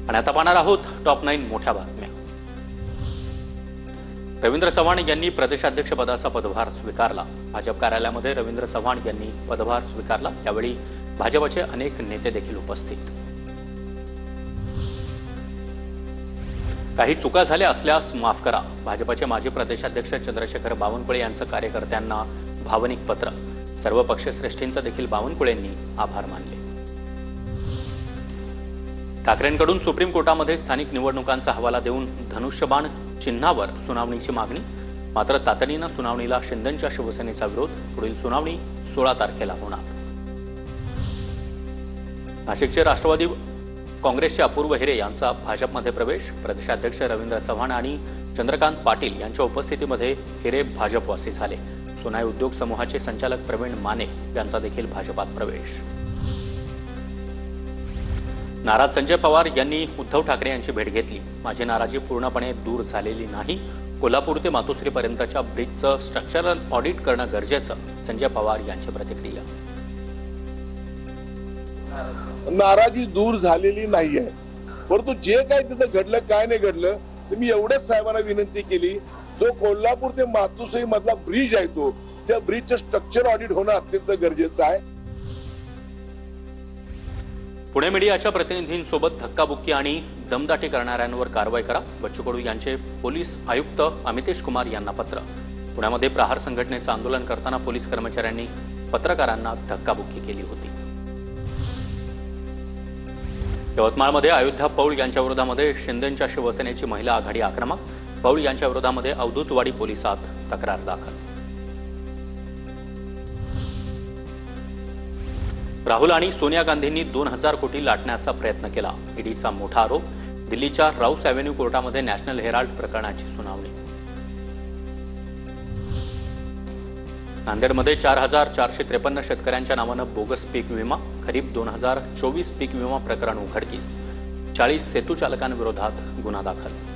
आणि आता पाहणार आहोत टॉप 9 मोठ्या बातम्या। रवींद्र चव्हाण यांनी प्रदेशाध्यक्ष पदाचा पदभार स्वीकारला। भाजप कार्यालयामध्ये रवींद्र चव्हाण यांनी पदभार स्वीकारला। यावेळी भाजपचे अनेक नेते देखील उपस्थित। काही चुका झाल्या असल्यास माफ करा। भाजपचे माजी प्रदेशाध्यक्ष चंद्रशेखर बावनकुळे यांचं कार्यकर्त्यांना भावनिक पत्र। सर्व पक्षश्रेष्ठींचं देखील बावनकुळेंनी आभार मानले। ठाकरेंकडून सुप्रीम कोर्टामध्ये स्थानिक निवडणुकांचा हवाला देऊन धनुष्यबाण चिन्हावर सुनावणीची मागणी। मात्र तातडीनं सुनावणीला शिंदेंच्या शिवसेनेचा विरोध। पुढील सुनावणी 16 तारखेला होणार। नाशिकचे राष्ट्रवादी काँग्रेसचे अपूर्व हिरे यांचा भाजपमध्ये प्रवेश। प्रदेशाध्यक्ष रवींद्र चव्हाण आणि चंद्रकांत पाटील यांच्या उपस्थितीमध्ये हिरे भाजपवासी झाले। सोनाई उद्योग समूहाचे संचालक प्रवीण माने यांचा देखील भाजपात प्रवेश। नाराज संजय पवार यांनी उद्धव ठाकरे यांची भेट घेतली। माझी नाराजी पूर्णपणे दूर झालेली नाही। कोल्हापूर ते मातोश्रीपर्यंतच्या ब्रिजचं स्ट्रक्चरल ऑडिट करणं गरजेचं, संजय पवार यांची प्रतिक्रिया। नाराजी दूर झालेली नाहीये, परंतु जे काय तिथं घडलं काय नाही घडलं तर मी एवढंच साहेबांना विनंती केली, जो कोल्हापूर ते मातोश्री मधला ब्रिज आहे तो त्या ब्रिजचं स्ट्रक्चर ऑडिट होणं अत्यंत गरजेचं आहे। पुणे मीडियाच्या प्रतिनिधींसोबत धक्काबुक्की आणि दमदाटी करणाऱ्यांवर कारवाई करा। बच्चू कडू यांचे पोलीस आयुक्त अमितेश कुमार यांना पत्र। पुण्यामध्ये प्रहार संघटनेचं आंदोलन करताना पोलीस कर्मचाऱ्यांनी पत्रकारांना धक्काबुक्की केली होती। यवतमाळमध्ये अयोध्या पौळ यांच्या विरोधामध्ये शिंदेंच्या शिवसेनेची महिला आघाडी आक्रमक। पौळ यांच्या विरोधामध्ये अवधूतवाडी पोलिसात तक्रार दाखल। राहुल आणि सोनिया गांधींनी 2000 कोटी लाटण्याचा प्रयत्न केला। ईडीचा मोठा आरोप। दिल्लीच्या राऊस एव्हेन्यू कोर्टामध्ये नॅशनल हेराल्ड प्रकरणाची सुनावणी। नांदेडमध्ये 4453 शेतकऱ्यांच्या नावानं बोगस पीक विमा। खरीप 2024 पीक विमा प्रकरण उघडकीस। 40 सेतू चालकांविरोधात गुन्हा दाखल।